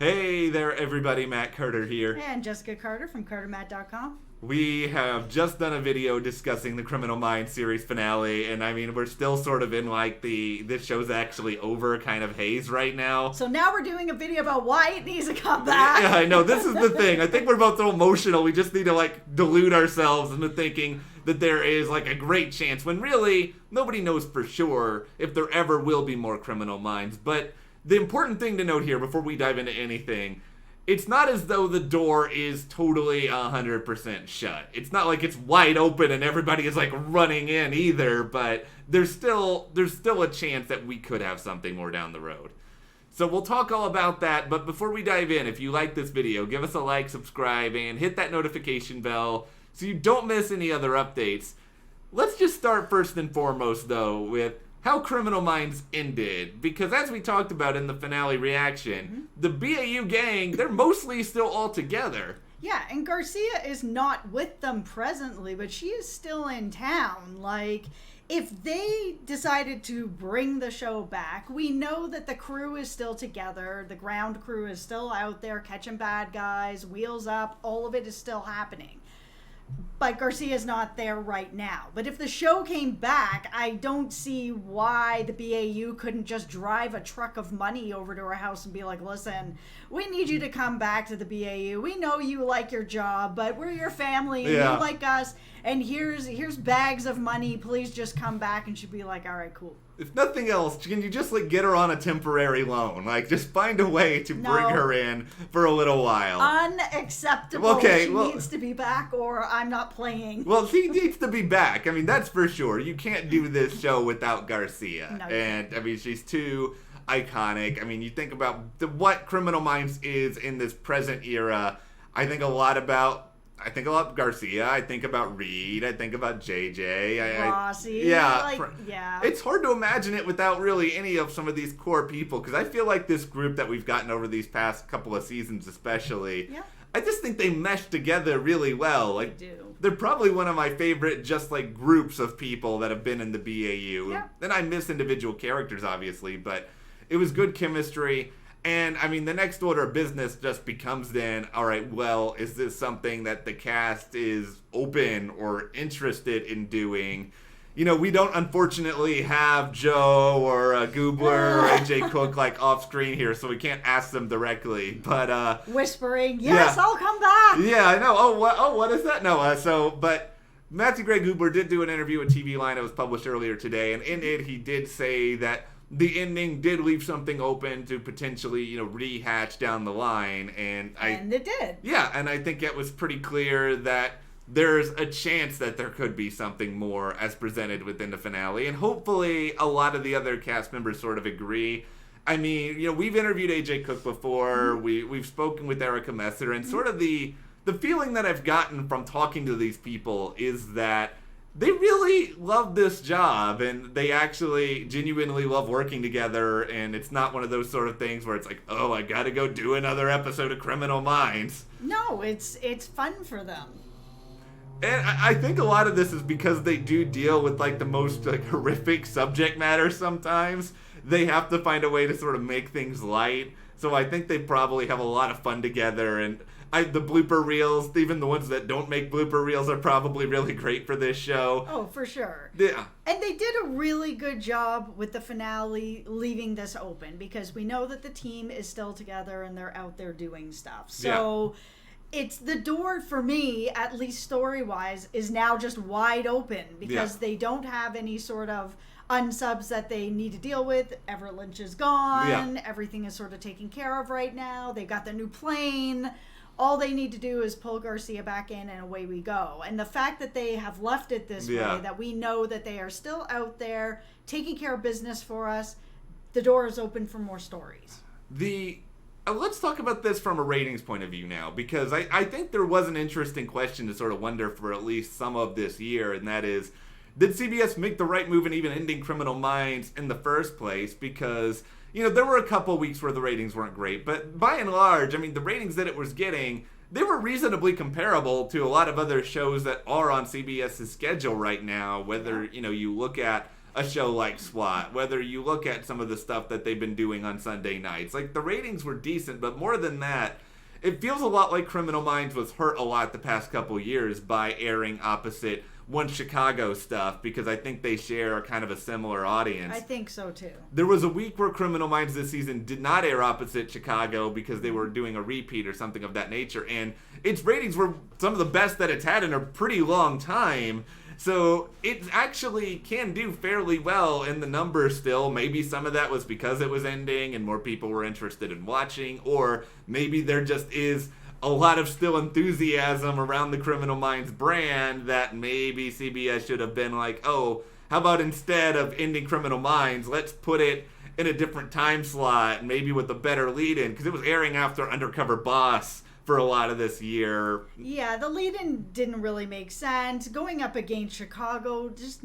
Hey there, everybody. Matt Carter here. And Jessica Carter from CARTERMATT.com. We have just done a video discussing the Criminal Minds series finale, and I mean, we're still sort of in like this show's actually over kind of haze right now. So now we're doing a video about why it needs to come back. Yeah, I know. This is the thing. I think we're both so emotional, we just need to like delude ourselves into thinking that there is like a great chance, when really nobody knows for sure if there ever will be more Criminal Minds. But the important thing to note here before we dive into anything, it's not as though the door is totally 100% shut. It's not like it's wide open and everybody is like running in either, but there's still a chance that we could have something more down the road. So we'll talk all about that, but before we dive in, if you like this video, give us a like, subscribe, and hit that notification bell so you don't miss any other updates. Let's just start first and foremost, though, with how Criminal Minds ended, because as we talked about in the finale reaction, the BAU gang, they're mostly still all together. Yeah, and Garcia is not with them presently, but she is still in town. Like, if they decided to bring the show back, we know that the crew is still together, the ground crew is still out there catching bad guys, wheels up, all of it is still happening. But Garcia's not there right now. But if the show came back, I don't see why the BAU couldn't just drive a truck of money over to her house and be like, listen, we need you to come back to the BAU. We know you like your job, but we're your family and you like us. And here's bags of money. Please just come back. And she'd be like, all right, cool. If nothing else, can you just like get her on a temporary loan? Like just find a way to bring her in for a little while. Unacceptable. Okay, she needs to be back or I'm not playing. Well, she needs to be back. I mean, that's for sure. You can't do this show without Garcia. No, and I mean, she's too iconic. I mean, you think about what Criminal Minds is in this present era. I think a lot about Garcia. I think about Reed. I think about JJ. Rossi. Yeah. It's hard to imagine it without really any of some of these core people, because I feel like this group that we've gotten over these past couple of seasons especially, I just think they mesh together really well. Like, they do. They're probably one of my favorite just like groups of people that have been in the BAU. Yeah. And I miss individual characters, obviously, but it was good chemistry. And, I mean, the next order of business just becomes then, all right, well, is this something that the cast is open or interested in doing? You know, we don't, unfortunately, have Joe or Goobler or AJ Cook, like, off-screen here, so we can't ask them directly. But, whispering, yes, I'll come back! Yeah, I know. What is that? No, but Matthew Gray Goobler did do an interview with TV Line that was published earlier today, and in it, he did say that the ending did leave something open to potentially, rehatch down the line. And it did. Yeah, and I think it was pretty clear that there's a chance that there could be something more as presented within the finale. And hopefully a lot of the other cast members sort of agree. I mean, we've interviewed AJ Cook before. We've spoken with Erica Messer. And sort of the feeling that I've gotten from talking to these people is that they really love this job, and they actually genuinely love working together, and it's not one of those sort of things where it's like, oh, I gotta go do another episode of Criminal Minds. No, it's fun for them. And I think a lot of this is because they do deal with, like, the most, like, horrific subject matter sometimes. They have to find a way to sort of make things light, so I think they probably have a lot of fun together, and the blooper reels, even the ones that don't make blooper reels, are probably really great for this show. Oh, for sure. Yeah. And they did a really good job with the finale leaving this open, because we know that the team is still together and they're out there doing stuff. So it's the door for me, at least story-wise, is now just wide open, because they don't have any sort of unsubs that they need to deal with. Everett Lynch is gone. Everything is sort of taken care of right now. They got the new plane. All they need to do is pull Garcia back in and away we go. And the fact that they have left it this way, that we know that they are still out there taking care of business for us, the door is open for more stories. Let's talk about this from a ratings point of view now, because I think there was an interesting question to sort of wonder for at least some of this year, and that is, did CBS make the right move in even ending Criminal Minds in the first place? Because there were a couple weeks where the ratings weren't great, but by and large, I mean, the ratings that it was getting, they were reasonably comparable to a lot of other shows that are on CBS's schedule right now, whether, you look at a show like SWAT, whether you look at some of the stuff that they've been doing on Sunday nights. Like, the ratings were decent, but more than that, it feels a lot like Criminal Minds was hurt a lot the past couple years by airing opposite One Chicago stuff, because I think they share kind of a similar audience. I think so too. There was a week where Criminal Minds this season did not air opposite Chicago because they were doing a repeat or something of that nature, and its ratings were some of the best that it's had in a pretty long time. So it actually can do fairly well in the numbers still. Maybe some of that was because it was ending and more people were interested in watching, or maybe there just is a lot of still enthusiasm around the Criminal Minds brand that maybe CBS should have been like, oh, how about instead of ending Criminal Minds, let's put it in a different time slot, maybe with a better lead-in, because it was airing after Undercover Boss for a lot of this year. Yeah, the lead-in didn't really make sense. Going up against Chicago, just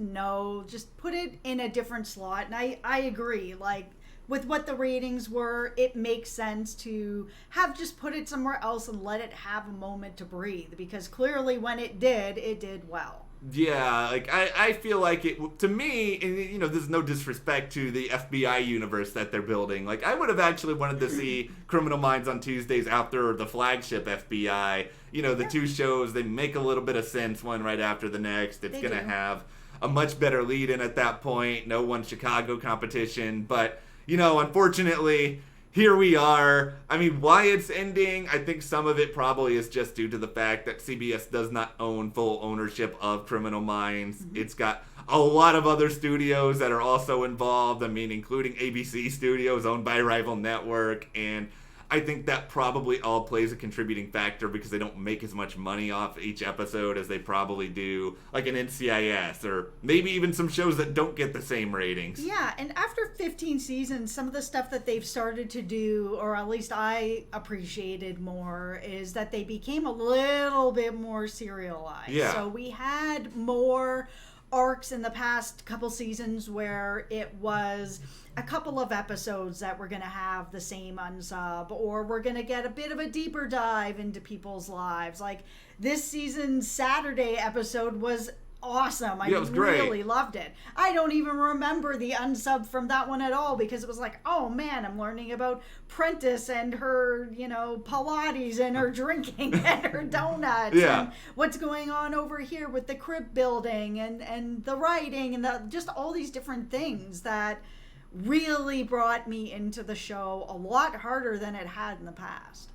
put it in a different slot. And I agree, like, with what the ratings were, it makes sense to have just put it somewhere else and let it have a moment to breathe, because clearly when it did well. Yeah, like, I feel like it, to me, and you know, there's no disrespect to the FBI universe that they're building. Like, I would have actually wanted to see Criminal Minds on Tuesdays after the flagship FBI. You know, the two shows, they make a little bit of sense one right after the next. It's going to have a much better lead-in at that point. No One Chicago competition. But, you know, unfortunately, here we are. I mean, why it's ending, I think some of it probably is just due to the fact that CBS does not own full ownership of Criminal Minds. Mm-hmm. It's got a lot of other studios that are also involved. I mean, including ABC Studios, owned by Rival Network. And I think that probably all plays a contributing factor because they don't make as much money off each episode as they probably do, like an NCIS, or maybe even some shows that don't get the same ratings. Yeah, and after 15 seasons, some of the stuff that they've started to do, or at least I appreciated more, is that they became a little bit more serialized. Yeah. So we had more arcs in the past couple seasons where it was a couple of episodes that we're going to have the same unsub, or we're going to get a bit of a deeper dive into people's lives. Like, this season's Saturday episode was awesome. I really loved it. I don't even remember the unsub from that one at all, because it was like, oh man, I'm learning about Prentice and her, you know, Pilates and her drinking and her donuts and what's going on over here with the crib building and the writing and just all these different things that really brought me into the show a lot harder than it had in the past.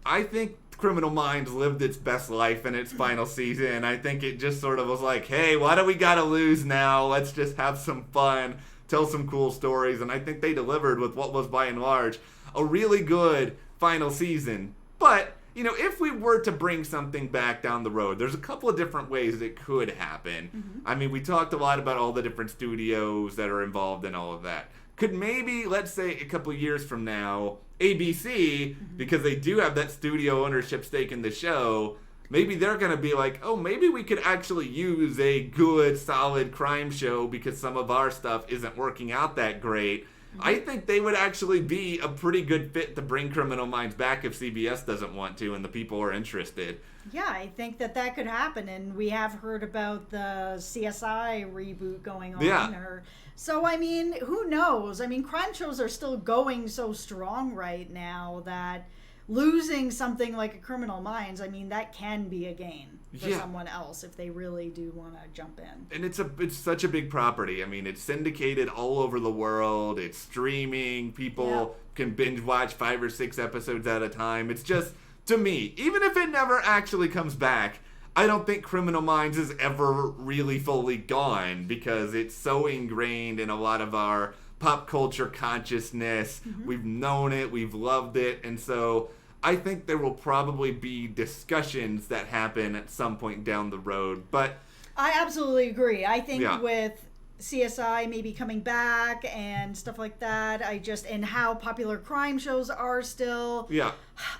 I think Criminal Minds lived its best life in its final season. I think it just sort of was like, hey, what do we gotta lose now? Let's just have some fun, tell some cool stories. And I think they delivered with what was, by and large, a really good final season. But, you know, if we were to bring something back down the road, there's a couple of different ways it could happen. Mm-hmm. I mean, we talked a lot about all the different studios that are involved in all of that. Could maybe, let's say, a couple of years from now, ABC, because they do have that studio ownership stake in the show, maybe they're going to be like, oh, maybe we could actually use a good, solid crime show because some of our stuff isn't working out that great. I think they would actually be a pretty good fit to bring Criminal Minds back if CBS doesn't want to and the people are interested. Yeah, I think that could happen, and we have heard about the CSI reboot going on. Yeah. So, I mean, who knows? I mean, crime shows are still going so strong right now that losing something like a Criminal Minds, I mean, that can be a gain for someone else if they really do want to jump in. And it's such a big property. I mean, it's syndicated all over the world. It's streaming. People can binge watch 5 or 6 episodes at a time. It's just, to me, even if it never actually comes back, I don't think Criminal Minds is ever really fully gone because it's so ingrained in a lot of our pop culture consciousness. Mm-hmm. We've known it, we've loved it, and so I think there will probably be discussions that happen at some point down the road. But I absolutely agree. I think with CSI maybe coming back and stuff like that, and how popular crime shows are still,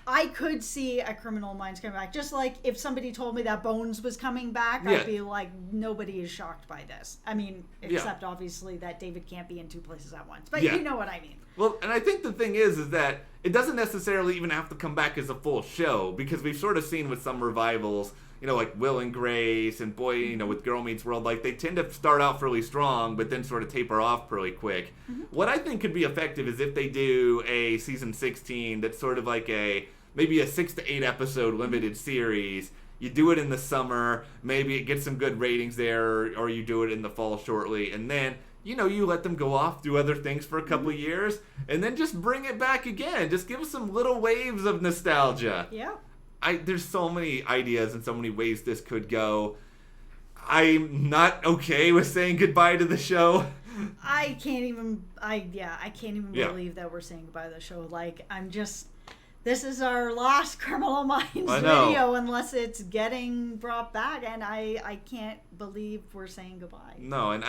I could see a Criminal Minds coming back. Just like if somebody told me that Bones was coming back, I'd be like, nobody is shocked by this. I mean, except obviously that David can't be in 2 places at once. But you know what I mean. Well, and I think the thing is that it doesn't necessarily even have to come back as a full show, because we've sort of seen with some revivals, like Will and Grace and Boy, with Girl Meets World, like they tend to start out fairly strong, but then sort of taper off pretty quick. What I think could be effective is if they do a season 16 that's sort of like maybe a 6 to 8 episode limited series. You do it in the summer, maybe it gets some good ratings there, or you do it in the fall shortly, and then you let them go off, do other things for a couple of years, and then just bring it back again. Just give us some little waves of nostalgia. Yeah. There's so many ideas and so many ways this could go. I'm not okay with saying goodbye to the show. I can't even believe that we're saying goodbye to the show. Like, this is our last Criminal Minds video unless it's getting brought back, and I can't believe we're saying goodbye. No, and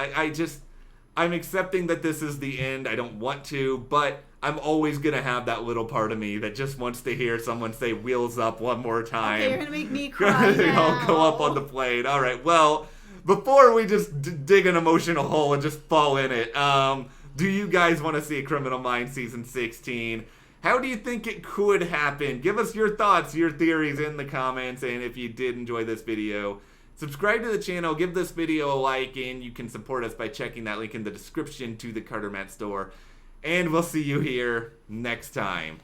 I'm accepting that this is the end. I don't want to, but I'm always going to have that little part of me that just wants to hear someone say "Wheels Up" one more time. Okay, you're going to make me cry now. I'll go up on the plane. All right, well, before we just dig an emotional hole and just fall in it, do you guys want to see Criminal Minds Season 16? How do you think it could happen? Give us your thoughts, your theories in the comments, and if you did enjoy this video, subscribe to the channel, give this video a like, and you can support us by checking that link in the description to the CARTERMATT store. And we'll see you here next time.